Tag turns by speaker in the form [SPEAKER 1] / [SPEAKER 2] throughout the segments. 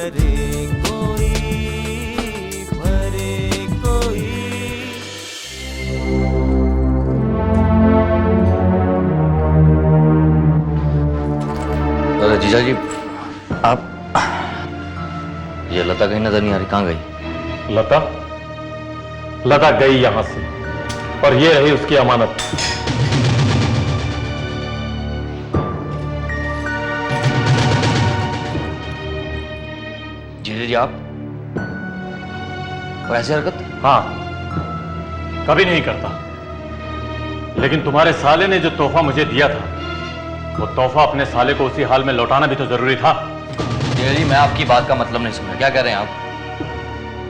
[SPEAKER 1] भरे कोई, भरे कोई।
[SPEAKER 2] अरे जीजा जी, आप ये लता कहीं नजर नहीं आ रही, कहाँ गई?
[SPEAKER 3] लता गई यहां से और ये रही उसकी अमानत।
[SPEAKER 2] जीजा जी आप और ऐसी हरकत?
[SPEAKER 3] हाँ, कभी नहीं करता, लेकिन तुम्हारे साले ने जो तोहफा मुझे दिया था, वो तोहफा अपने साले को उसी हाल में लौटाना भी तो जरूरी था।
[SPEAKER 2] जीजा जी मैं आपकी बात का मतलब नहीं समझा, क्या कह रहे हैं आप?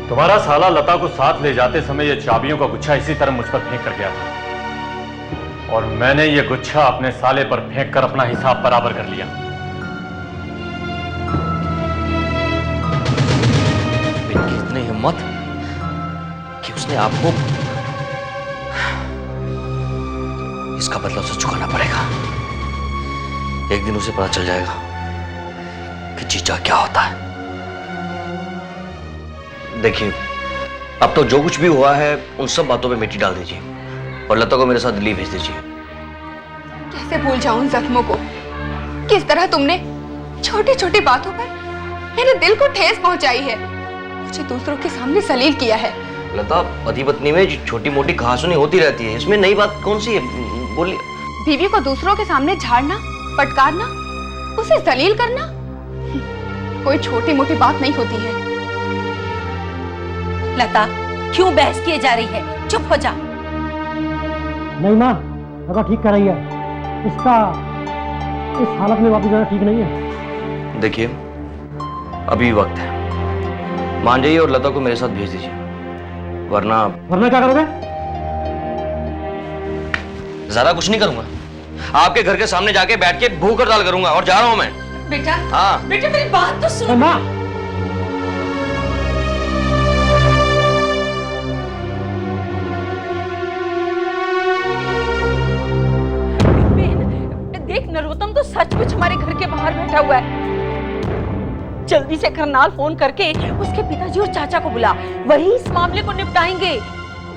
[SPEAKER 3] तुम्हारा साला लता को साथ ले जाते समय ये चाबियों का गुच्छा इसी तरह मुझ पर फेंक कर गया था और मैंने ये गुच्छा अपने साले पर फेंक कर अपना हिसाब बराबर कर लिया।
[SPEAKER 2] इनकी इतनी हिम्मत कि उसने आपको, इसका बदला उसे चुकाना पड़ेगा। एक दिन उसे पता चल जाएगा कि जीजा क्या होता है। देखिए, अब तो जो कुछ भी हुआ है उन सब बातों पे मिट्टी डाल दीजिए और लता को मेरे साथ दिल्ली भेज दीजिए।
[SPEAKER 4] कैसे भूल जाऊं उन जख्मों को? किस तरह तुमने छोटी छोटी बातों पर मेरे दिल को ठेस पहुंचाई है, मुझे दूसरों के सामने जलील किया है।
[SPEAKER 2] लता, पति पत्नी में छोटी मोटी कहासुनी होती रहती है, इसमें नई बात कौन सी है? बोलिए।
[SPEAKER 4] बीवी को दूसरों के सामने झाड़ना, फटकारना, उसे जलील करना कोई छोटी मोटी बात नहीं होती है।
[SPEAKER 5] लता, क्यों बहस किए जा रही है? चुप हो जा।
[SPEAKER 6] नहीं माँ, लता ठीक कर रही है, इसका इस हालत में वापस जाना ठीक नहीं है।
[SPEAKER 2] देखिए, अभी वक्त है, मान जाइए और लता को मेरे साथ भेज दीजिए, वरना
[SPEAKER 6] क्या करोगे?
[SPEAKER 2] ज्यादा कुछ नहीं करूंगा, आपके घर के सामने जाके बैठ के भूख हड़ताल करूंगा और जा रहा हूं मैं।
[SPEAKER 5] बेटा,
[SPEAKER 2] हाँ
[SPEAKER 5] बेटा मेरी बात तो सुन।
[SPEAKER 6] माँ,
[SPEAKER 5] देख, नरोत्तम तो सचमुच हमारे घर के बाहर बैठा हुआ है। जल्दी से करनाल फोन करके उसके पिताजी और चाचा को बुला, वही इस मामले को निपटाएंगे।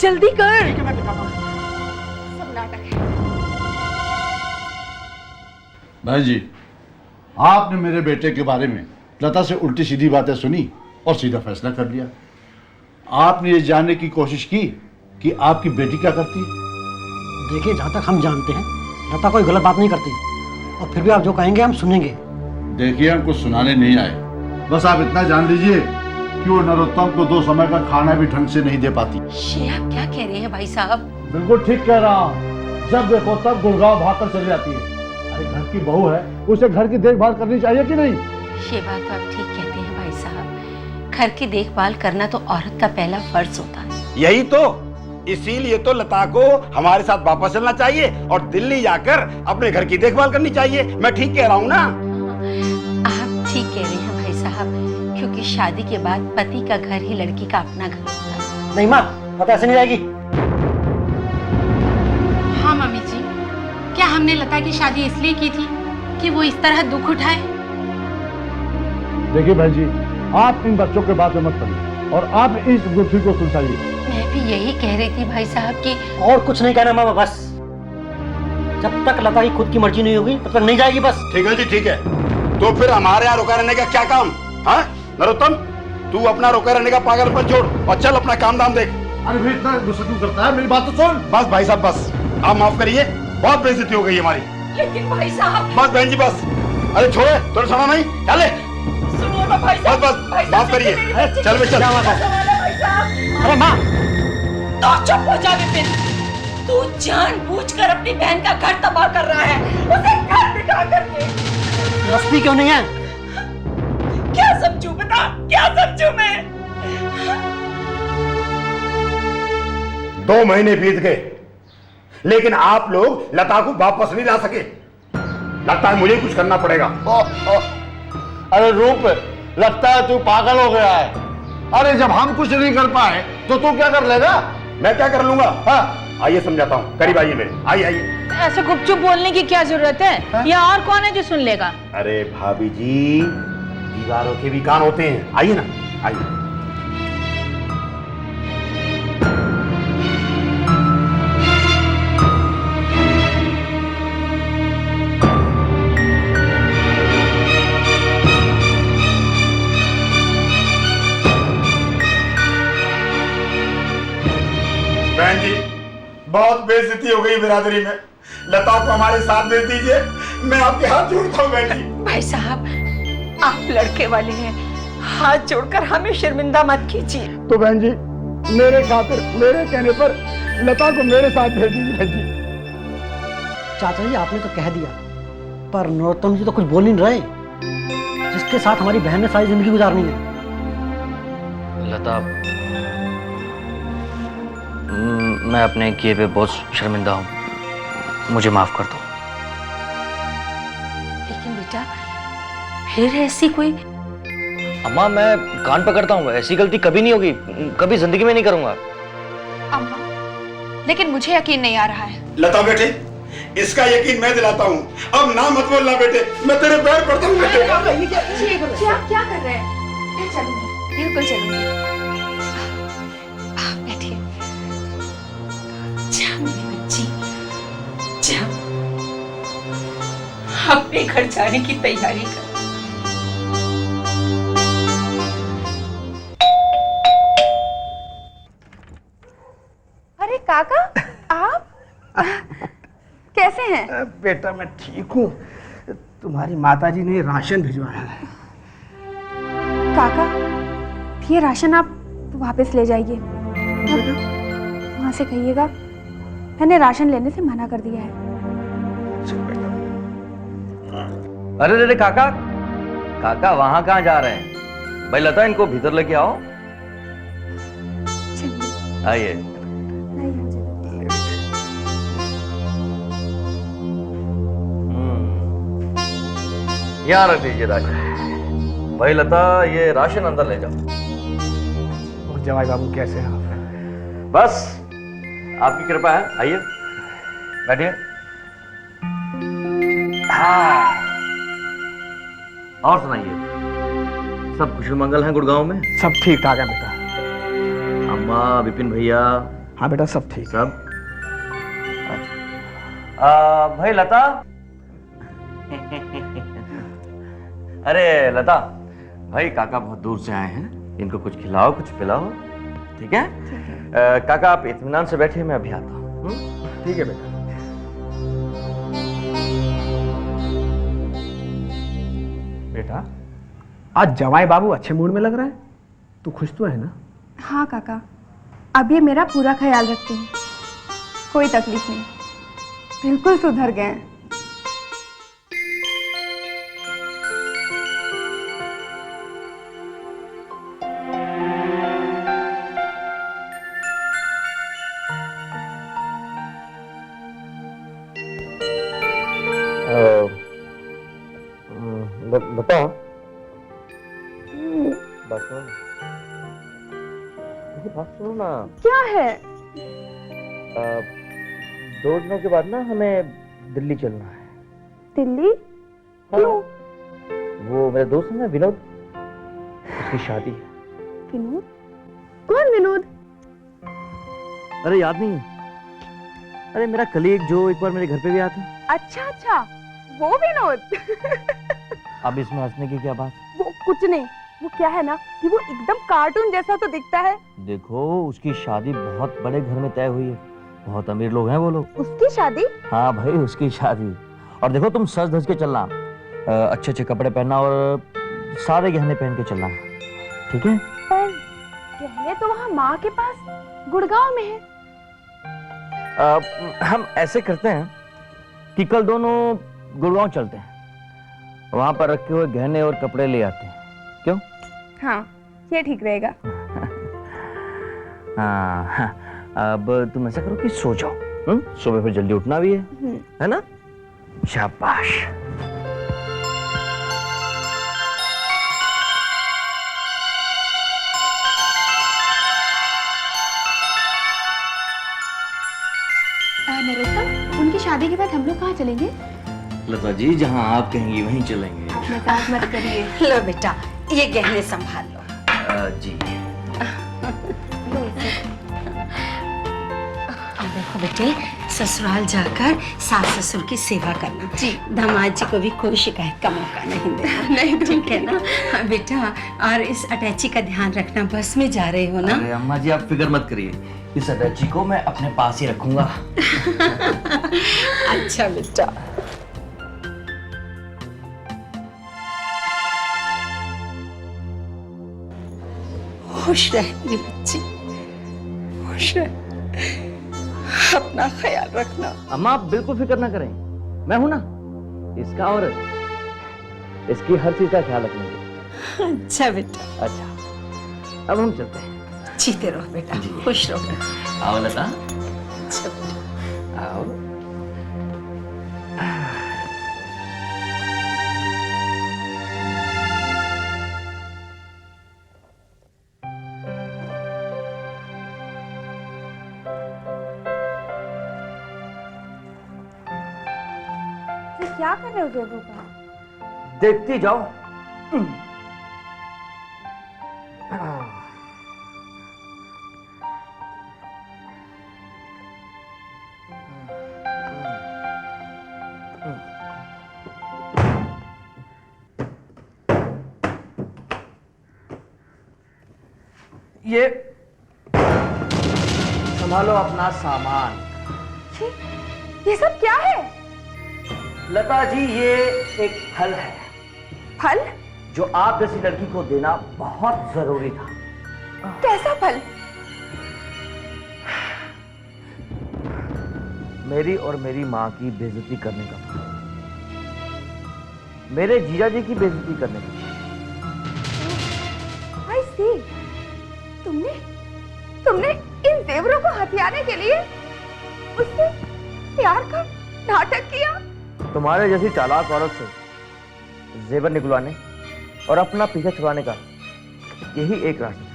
[SPEAKER 5] जल्दी कर।
[SPEAKER 4] सब नाटक है।
[SPEAKER 7] भाई जी, आपने मेरे बेटे के बारे में लता से उल्टी सीधी बातें सुनी और सीधा फैसला कर लिया। आपने ये जानने की कोशिश की कि आपकी बेटी क्या करती है?
[SPEAKER 6] देखिए, जहाँ तक हम जानते हैं लता कोई गलत बात नहीं करती, और फिर भी आप जो कहेंगे हम सुनेंगे।
[SPEAKER 7] देखिए, हम कुछ सुनाने नहीं आए, बस आप इतना जान लीजिए कि वो नरोत्तम को 2 समय का खाना भी ढंग से नहीं दे पाती।
[SPEAKER 5] ये आप क्या कह रहे हैं भाई साहब?
[SPEAKER 7] बिल्कुल ठीक कह रहा हूँ, जब देखो तब गुड़गांव भागकर चली जाती है। अरे घर की बहू है, उसे घर की देखभाल करनी चाहिए कि नहीं?
[SPEAKER 5] ये बात तो आप ठीक कहते हैं भाई साहब, घर की देखभाल करना तो औरत का पहला फर्ज होता है।
[SPEAKER 8] यही तो, इसीलिए तो लता को हमारे साथ वापस चलना चाहिए और दिल्ली जाकर अपने घर की देखभाल करनी चाहिए। मैं ठीक कह रहा हूँ ना?
[SPEAKER 5] आप ठीक कह रहे हैं भाई साहब, क्योंकि शादी के बाद पति का घर ही लड़की का अपना घर होता है।
[SPEAKER 6] नहीं माँ, लता ऐसे नहीं जाएगी।
[SPEAKER 9] हाँ मम्मी जी, क्या हमने लता की शादी इसलिए की थी कि वो इस तरह दुख उठाए?
[SPEAKER 7] देखिए भाई जी, आप इन बच्चों के बात में मत पड़िए और आप इस गुत्थी को सुलझाइए।
[SPEAKER 5] मैं भी यही कह रही थी भाई साहब कि
[SPEAKER 6] और कुछ नहीं कहना मामा, बस जब तक लता की खुद की मर्जी नहीं होगी तब तक नहीं जाएगी। बस
[SPEAKER 8] ठीक है जी, ठीक है। तो फिर हमारे यहाँ रुका रहने का क्या काम? हाँ नरोत्तम, तू अपना रुका रहने का पागलपन छोड़ और चल अपना काम दाम देख।
[SPEAKER 7] अरे भाई, इतना गुस्सा क्यों करता है? मेरी बात तो सुन।
[SPEAKER 8] बस भाई साहब, बस आप माफ करिए, बहुत बेइज्जती हो गई हमारी।
[SPEAKER 5] लेकिन भाई साहब,
[SPEAKER 8] बस बहन जी बस। अरे छोड़े, तुझे सुना नहीं? चले,
[SPEAKER 5] सुनो ना भाई साहब,
[SPEAKER 8] बस माफ करिए, चल बे चल।
[SPEAKER 6] अरे माँ,
[SPEAKER 5] तो चुप हो जा विपिन। तू जानबूझकर अपनी बहन का घर तबाह कर रहा है, उसे घर बिठा करके।
[SPEAKER 6] रस्ती क्यों नहीं है?
[SPEAKER 5] क्या समझूं बता, क्या समझूं मैं?
[SPEAKER 8] 2 महीने बीत गए, लेकिन आप लोग लता को वापस नहीं ला सके। लगता है मुझे कुछ करना पड़ेगा।
[SPEAKER 7] अरे रूप, लगता है तू पागल हो गया है। अरे जब हम कुछ नहीं कर पाए तो तू क्या कर लेगा?
[SPEAKER 8] मैं क्या कर लूंगा? हाँ, आइए समझाता हूँ, करीब आइए मेरे, आइए आइए।
[SPEAKER 9] ऐसे गुपचुप बोलने की क्या जरूरत है? यहाँ और कौन है जो सुन लेगा?
[SPEAKER 8] अरे भाभी जी, दीवारों के भी कान होते हैं। आइए ना, आइए। बहन जी, बहुत बेइज्जती हो गई बिरादरी में। लता को हमारे साथ भेज दीजिए, मैं आपके हाथ जोड़ता हूँ बहन जी।
[SPEAKER 5] भाई साहब, आप लड़के वाले हैं, हाथ जोड़कर हमें शर्मिंदा मत कीजिए।
[SPEAKER 8] तो बहन जी, मेरे खातिर, मेरे कहने पर लता को मेरे साथ भेज दीजिए बहन जी।
[SPEAKER 6] चाचा जी आपने तो कह दिया, पर नरोत्तम जी तो कुछ बोल नहीं रहे, जिसके साथ हमारी बहन ने सारी जिंदगी गुजारनी है।
[SPEAKER 2] लता, मैं अपने किए पे बहुत शर्मिंदा हूँ, मुझे माफ कर दो।
[SPEAKER 5] लेकिन बेटा, फिर ऐसी कोई...
[SPEAKER 2] अम्मा, मैं कान पकड़ता हूँ, ऐसी गलती कभी नहीं होगी, कभी जिंदगी में नहीं करूंगा।
[SPEAKER 4] अम्मा, लेकिन मुझे यकीन नहीं आ रहा है।
[SPEAKER 8] लता बेटे, इसका यकीन मैं दिलाता हूँ। अब ना मत बोलना बेटे, मैं तेरे पैर पड़ता हूँ बेटे।
[SPEAKER 4] क्या कर रहे हैं? मैं चलूंगी, बिल्कुल चलूंगी। बैठिए।
[SPEAKER 5] जा मेरी बच्ची, जा अपने घर जाने की तैयारी कर।
[SPEAKER 4] अरे काका, आप कैसे हैं?
[SPEAKER 10] बेटा मैं ठीक हूँ। तुम्हारी माताजी ने राशन भिजवाया है।
[SPEAKER 4] काका, ये राशन आप वापस ले जाइए। वहां से कहिएगा मैंने राशन लेने से मना कर दिया है।
[SPEAKER 2] अरे अरे काका, काका वहां कहाँ जा रहे हैं? भाई लता, इनको भीतर लेके आओ। आइए। यहाँ रख दीजिए राशन। भाई लता, ये राशन अंदर ले जाओ।
[SPEAKER 10] और जवाई बाबू कैसे हैं आप?
[SPEAKER 2] बस आपकी कृपा है। आइए, बैठिए। हाँ, और सुनाइए, सब कुशल मंगल हैं गुड़गांव में?
[SPEAKER 10] सब ठीक ठाक है बेटा।
[SPEAKER 2] अम्मा, विपिन भैया?
[SPEAKER 10] हाँ बेटा, सब ठीक।
[SPEAKER 2] सब भाई लता। अरे लता भाई, काका बहुत दूर से आए हैं, इनको कुछ खिलाओ, कुछ पिलाओ, ठीक है? काका आप इत्मीनान से बैठिए, मैं अभी आता हूँ।
[SPEAKER 10] ठीक है बेटा। बेटा, आज जवाई बाबू अच्छे मूड में लग रहा है। तू खुश तो है ना?
[SPEAKER 4] हाँ काका, अब ये मेरा पूरा ख्याल रखते हैं, कोई तकलीफ नहीं, बिल्कुल सुधर गए हैं।
[SPEAKER 2] बता, बात सुनो ना।
[SPEAKER 4] क्या है?
[SPEAKER 2] 2 दिनों के बाद ना हमें दिल्ली चलना है।
[SPEAKER 4] दिल्ली? क्यों?
[SPEAKER 2] वो मेरे दोस्त है ना विनोद, उसकी शादी है।
[SPEAKER 4] विनोद? कौन विनोद?
[SPEAKER 2] अरे याद नहीं है? अरे मेरा कलीग जो एक बार मेरे घर पे भी आया था।
[SPEAKER 4] अच्छा अच्छा, वो विनोद।
[SPEAKER 2] अब इसमें हंसने की क्या बात?
[SPEAKER 4] वो कुछ नहीं, वो क्या है ना कि वो एकदम कार्टून जैसा तो दिखता है।
[SPEAKER 2] देखो, उसकी शादी बहुत बड़े घर में तय हुई है, बहुत अमीर लोग हैं वो लोग।
[SPEAKER 4] उसकी शादी?
[SPEAKER 2] हाँ भाई, उसकी शादी। और देखो, तुम सज धज के चलना, अच्छे अच्छे कपड़े पहनना और सारे गहने पहन के चलना, ठीक है?
[SPEAKER 4] पर गहने तो वहाँ माँ के पास गुड़गांव में है।
[SPEAKER 2] हम ऐसे करते हैं कि कल दोनों गुड़गांव चलते हैं, वहां पर रखे हुए गहने और कपड़े ले आते हैं, क्यों?
[SPEAKER 4] हाँ, ये ठीक रहेगा।
[SPEAKER 2] हाँ, अब तुम ऐसा करो कि सो जाओ, सुबह फिर जल्दी उठना भी है ना? शाबाश।
[SPEAKER 4] नरोत्तम, उनकी शादी के बाद हम लोग कहाँ चलेंगे?
[SPEAKER 2] लता जी, जहाँ आप कहेंगी वहीं चलेंगे।
[SPEAKER 4] मजाक मत करिए।
[SPEAKER 5] लो बेटा, ये गहने संभाल लो।
[SPEAKER 2] जी।
[SPEAKER 5] और देखो बेटे, ससुराल जाकर सास ससुर की सेवा करना जी, दामाद जी को भी कोई शिकायत का मौका नहीं देना।
[SPEAKER 4] नहीं
[SPEAKER 5] ठीक है ना? हाँ बेटा, और इस अटैची का ध्यान रखना, बस में जा रहे हो ना?
[SPEAKER 2] अरे अम्मा जी, आप फिक्र मत करिए, इस अटैची को मैं अपने पास ही रखूंगा।
[SPEAKER 5] अच्छा बेटा। खुश रह मेरी बच्ची, खुश रह, अपना ख्याल रखना।
[SPEAKER 2] अम्मा आप बिल्कुल फिक्र ना करें, मैं हूं ना, इसका और इसकी हर चीज का ख्याल रख लेंगे।
[SPEAKER 5] अच्छा बेटा।
[SPEAKER 2] अच्छा, अब हम चलते हैं।
[SPEAKER 5] जीते रहो बेटा, खुश रहो।
[SPEAKER 2] आओ लता,
[SPEAKER 5] अच्छा बेटा।
[SPEAKER 2] आओ।
[SPEAKER 4] क्या कर रहे हो जेबू का?
[SPEAKER 2] देखती जाओ। ये संभालो अपना सामान।
[SPEAKER 4] ये सब क्या है?
[SPEAKER 2] लता जी, ये एक फल है।
[SPEAKER 4] फल?
[SPEAKER 2] जो आप जैसी लड़की को देना बहुत जरूरी था।
[SPEAKER 4] कैसा फल?
[SPEAKER 2] मेरी और मेरी माँ की बेइज्जती करने का फल, मेरे जीजा जी की बेइज्जती करने का फल।
[SPEAKER 4] आई सी। तुमने इन जेवरों को हथियाने के लिए उससे प्यार का नाटक किया?
[SPEAKER 2] तुम्हारे जैसी चालाक औरत से जेवर निकलवाने और अपना पीछा छुड़ाने का यही एक रास्ता है।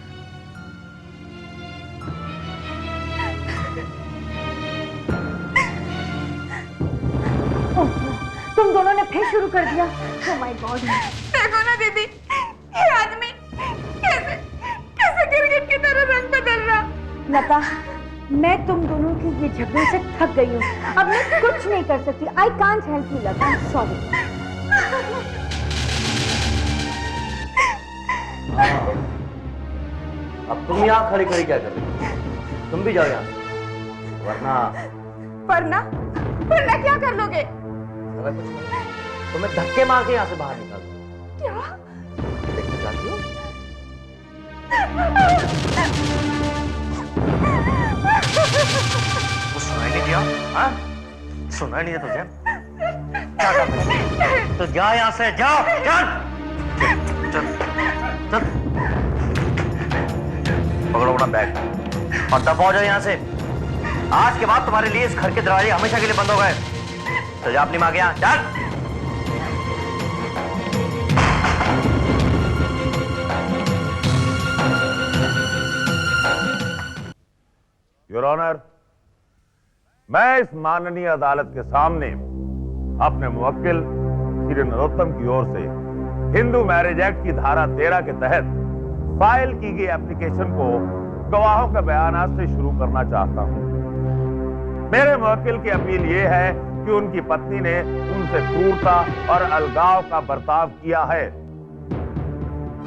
[SPEAKER 4] तुम दोनों ने फिर शुरू कर दिया। Oh my God. देखो ना दीदी, ये आदमी कैसे कैसे गिरगिट की तरह रंग बदल रहा।
[SPEAKER 11] लता, मैं तुम दोनों के ये झगड़े से थक गई हूँ, अब मैं कुछ नहीं कर सकती। I can't help you Lata, sorry.
[SPEAKER 2] अब तुम यहाँ खड़ी खड़ी क्या कर रही हो? तुम भी जाओ यहाँ से,
[SPEAKER 4] वरना क्या कर लोगे?
[SPEAKER 2] अगर कुछ नहीं, तुम्हें धक्के मार के यहाँ से बाहर निकाल दूँ।
[SPEAKER 4] क्या
[SPEAKER 2] देखना चाहती हो? वो सुनाई नहीं दिया? हाँ? सुनाई नहीं है तुझे? क्या कर रही है? तो जा यहाँ से, जाओ, चल, चल, चल, पकड़ो अपना बैग और दफा हो जाओ यहाँ से। आज के बाद तुम्हारे लिए इस घर के दरवाजे हमेशा के लिए बंद हो गए। तो जा अपनी माँ के यहाँ, चल।
[SPEAKER 8] योर ऑनर, मैं इस माननीय अदालत के सामने अपने मुवक्किल श्री नरोत्तम की ओर से हिंदू मैरिज एक्ट की धारा 13 के तहत फाइल की गई एप्लीकेशन को गवाहों के बयानात से शुरू करना चाहता हूं। मेरे मुवक्किल की अपील यह है कि उनकी पत्नी ने उनसे क्रूरता और अलगाव का बर्ताव किया है।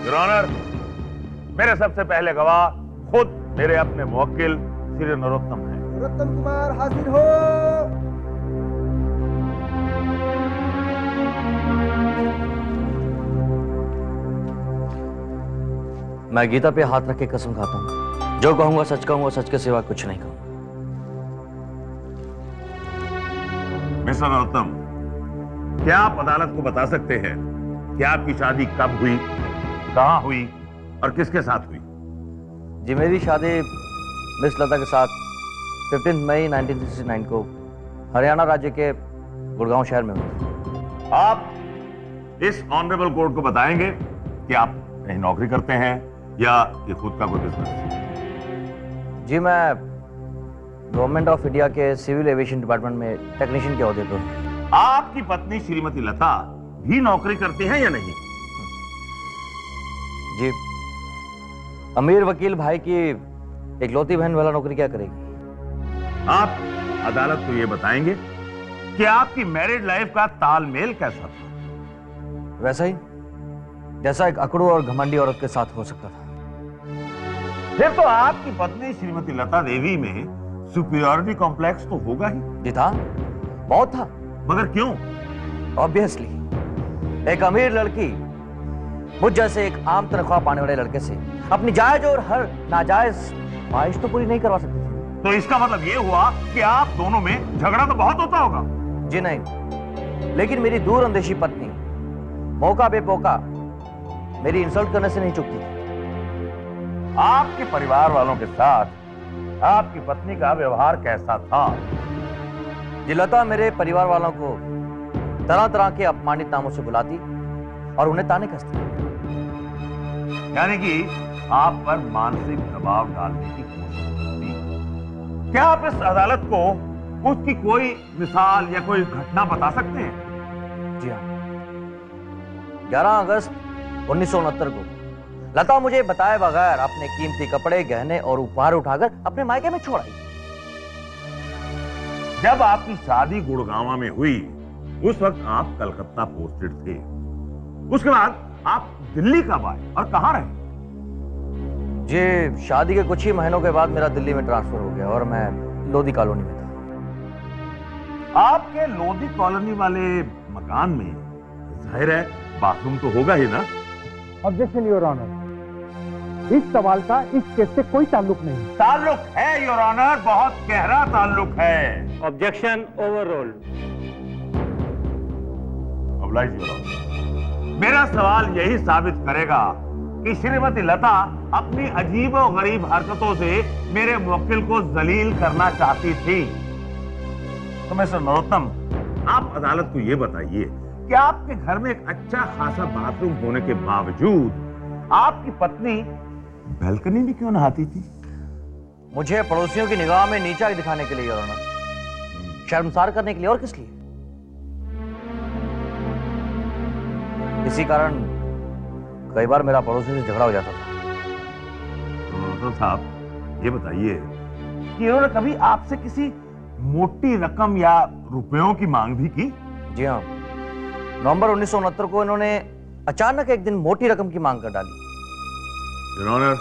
[SPEAKER 8] योर ऑनर, मेरे सबसे पहले गवाह खुद मेरे अपने मुवक्किल श्री नरोत्तम है।
[SPEAKER 6] नरोत्तम कुमार हाजिर हो।
[SPEAKER 2] मैं गीता पे हाथ रख के कसम खाता हूं, जो कहूंगा सच कहूंगा, सच के सिवा कुछ नहीं कहूंगा।
[SPEAKER 8] मिस्टर नरोत्तम, क्या आप अदालत को बता सकते हैं कि आपकी शादी कब हुई, कहां हुई और किसके साथ हुई?
[SPEAKER 2] जी, मेरी शादी मिस लता के साथ 15 मई 1969 को हरियाणा राज्य के गुड़गांव शहर में हुई।
[SPEAKER 8] आप इस ऑनरेबल कोर्ट को बताएंगे कि आप कहीं नौकरी करते हैं या ये खुद का कोई बिजनेस?
[SPEAKER 2] जी, मैं गवर्नमेंट ऑफ इंडिया के सिविल एविएशन डिपार्टमेंट में टेक्नीशियन के ओहदे पर।
[SPEAKER 8] आपकी पत्नी श्रीमती लता भी नौकरी करती हैं या नहीं?
[SPEAKER 2] जी, अमीर वकील भाई की इकलौती बहन वाला नौकरी क्या करेगी?
[SPEAKER 8] आप अदालत को यह बताएंगे कि आपकी मैरिड लाइफ का तालमेल कैसा था?
[SPEAKER 2] वैसा ही जैसा एक अकड़ू और घमंडी औरत के साथ हो सकता था।
[SPEAKER 8] फिर तो आपकी पत्नी श्रीमती लता देवी में सुपीरियरिटी कॉम्प्लेक्स तो होगा ही।
[SPEAKER 2] जी था, बहुत था।
[SPEAKER 8] मगर क्यों?
[SPEAKER 2] ऑब्वियसली एक अमीर लड़की मुझ जैसे एक आम तनख्वाह पाने वाले लड़के से अपनी जायज और हर नाजायज ख्वाहिश तो पूरी नहीं करवा सकती थी।
[SPEAKER 8] तो इसका मतलब ये हुआ कि आप दोनों में झगड़ा तो बहुत होता होगा।
[SPEAKER 2] जी नहीं, लेकिन मेरी दूरअंदेशी पत्नी मौका बेमौका मेरी इंसल्ट करने से नहीं चुकती थी।
[SPEAKER 8] आपके परिवार वालों के साथ आपकी पत्नी का व्यवहार कैसा था?
[SPEAKER 2] जी, लता मेरे परिवार वालों को तरह तरह के अपमानित नामों से बुलाती और उन्हें ताने कसती।
[SPEAKER 8] यानी कि आप पर मानसिक दबाव डालने की कोशिश करती। क्या आप इस अदालत को उसकी कोई मिसाल या कोई घटना बता सकते हैं?
[SPEAKER 2] जी हाँ, 11 अगस्त 1969 को लता मुझे बताए बगैर अपने कीमती कपड़े, गहने और उपहार उठाकर अपने मायके में छोड़ आई।
[SPEAKER 8] जब आपकी शादी गुड़गांव में हुई उस वक्त आप कलकत्ता पोस्टेड थे। उसके बाद आप दिल्ली कब आए और कहां रहे?
[SPEAKER 2] जी, शादी के कुछ ही महीनों के बाद मेरा दिल्ली में ट्रांसफर हो गया और मैं लोधी कॉलोनी में था।
[SPEAKER 8] आपके लोधी कॉलोनी वाले मकान में जाहिर है बाथरूम तो होगा ही ना?
[SPEAKER 6] ऑब्जेक्शन योर ऑनर, इस सवाल का इस केस से कोई ताल्लुक नहीं।
[SPEAKER 8] ताल्लुक है योर ऑनर, बहुत गहरा ताल्लुक है।
[SPEAKER 6] ऑब्जेक्शन ओवररोल्ड।
[SPEAKER 8] ऑब्लाइज योर ऑनर, मेरा सवाल यही साबित करेगा कि श्रीमती लता अपनी अजीब और गरीब हरकतों से मेरे मुवक्किल को जलील करना चाहती थी। तो मिस्टर नरोत्तम, आप अदालत को यह बताइए कि आपके घर में एक अच्छा खासा बाथरूम होने के बावजूद आपकी पत्नी बैल्कनी में क्यों नहाती थी?
[SPEAKER 2] मुझे पड़ोसियों की निगाह में नीचा दिखाने के लिए, योर ऑनर, शर्मसार करने के लिए, और किस लिए? इसी कारण कई बार मेरा पड़ोसी से झगड़ा हो जाता था।
[SPEAKER 8] तो साहब ये बताइए कि इन्होंने कभी आपसे किसी मोटी रकम या रुपयों की मांग भी की?
[SPEAKER 2] जी हाँ, नवंबर 1969 को इन्होंने अचानक एक दिन मोटी रकम की मांग कर डाली।
[SPEAKER 8] Your honour,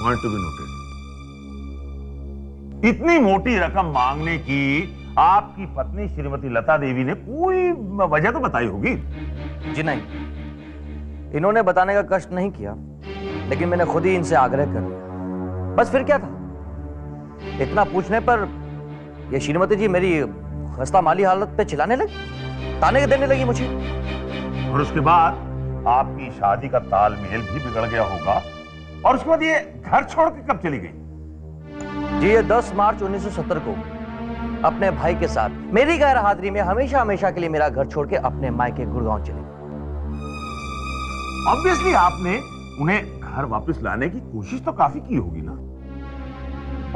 [SPEAKER 8] point to be noted. इतनी मोटी रकम मांगने की आपकी पत्नी श्रीमती लता देवी ने कोई वजह तो बताई होगी?
[SPEAKER 2] जी नहीं, इन्होंने बताने का कष्ट नहीं किया, लेकिन मैंने खुद ही इनसे आग्रह कर लिया। बस फिर क्या था, इतना पूछने पर ये श्रीमती जी मेरी खस्ता माली हालत पे चिल्लाने लगी, ताने देने लगी मुझे।
[SPEAKER 8] और उसके बाद आपकी शादी का तालमेल भी बिगड़ गया होगा। और उसके बाद ये घर छोड़ के कब चली गई?
[SPEAKER 2] जी, ये 10 मार्च 1970 को अपने भाई के साथ मेरी गैर हाजिरी में हमेशा हमेशा के लिए मेरा घर छोड़ के अपने मायके गुड़गांव चली।
[SPEAKER 8] ऑब्वियसली आपने उन्हें घर वापस लाने की कोशिश तो काफी की होगी ना?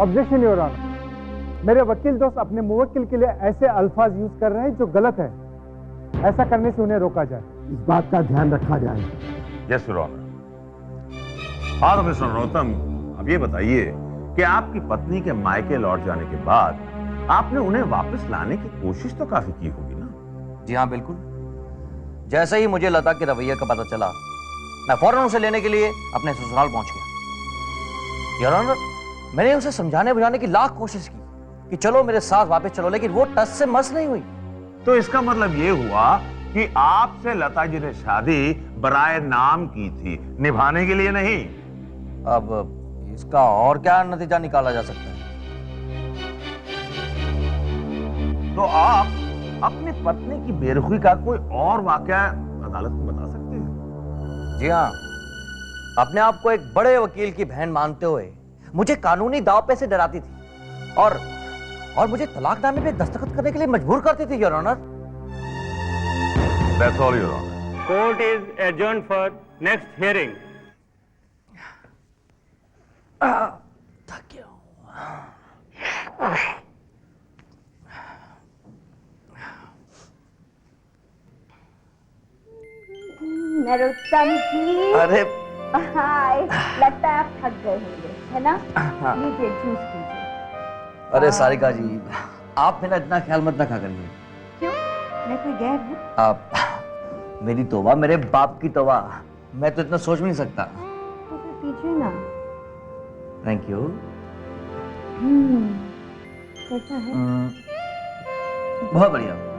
[SPEAKER 6] ऑब्जेक्शन योर ऑनर, मेरे वकील दोस्त अपने मुवक्किल के लिए ऐसे अल्फाज यूज कर रहे हैं जो गलत है। ऐसा करने से उन्हें रोका जाए, इस बात का ध्यान रखा जाए।
[SPEAKER 8] Yes your honour. हाँ तो मिस्टर नरोत्तम, अब ये बताइए कि आपकी पत्नी के मायके लौट जाने के बाद आपने उन्हें वापस लाने की कोशिश तो काफी की होगी ना?
[SPEAKER 2] जी हाँ, बिल्कुल। जैसे ही मुझे लता के रवैये का पता चला, मैं फौरन उसे लेने के लिए अपने ससुराल पहुंच गया। योर ऑनर, मैंने उसे समझाने बुझाने की लाख कोशिश की कि चलो मेरे साथ वापस चलो, लेकिन वो टस से मस नहीं हुई।
[SPEAKER 8] तो इसका मतलब ये हुआ कि आपसे लता जी ने शादी बराए नाम की थी, निभाने के लिए नहीं।
[SPEAKER 2] अब इसका और क्या नतीजा निकाला जा सकता है?
[SPEAKER 8] तो आप अपनी पत्नी की बेरुखी का कोई और वाकया अदालत को बता सकते हैं?
[SPEAKER 2] जी हाँ, अपने आप को एक बड़े वकील की बहन मानते हुए मुझे कानूनी दाव पे से डराती थी और मुझे तलाकनामे पे दस्तखत करने के लिए मजबूर करती थी, your honour.
[SPEAKER 8] That's all, Your Honor.
[SPEAKER 6] Court is adjourned for next hearing.
[SPEAKER 2] थक गया हूं।
[SPEAKER 11] नरोत्तम जी।
[SPEAKER 2] अरे
[SPEAKER 11] हाय, लगता है आप थक गए होंगे, है ना?
[SPEAKER 2] हाँ।
[SPEAKER 11] लीजिए जूस पीजिए।
[SPEAKER 2] अरे सारिका जी, आप मेरा इतना ख्याल मत रखा करिए।
[SPEAKER 11] क्यों? मैं कोई गैर हूँ?
[SPEAKER 2] आप मेरी तौबा, मेरे बाप की तौबा, मैं तो इतना सोच भी नहीं सकता।
[SPEAKER 11] तो फिर पीजिए ना।
[SPEAKER 2] Thank you.
[SPEAKER 11] कैसा है?
[SPEAKER 2] बहुत बढ़िया।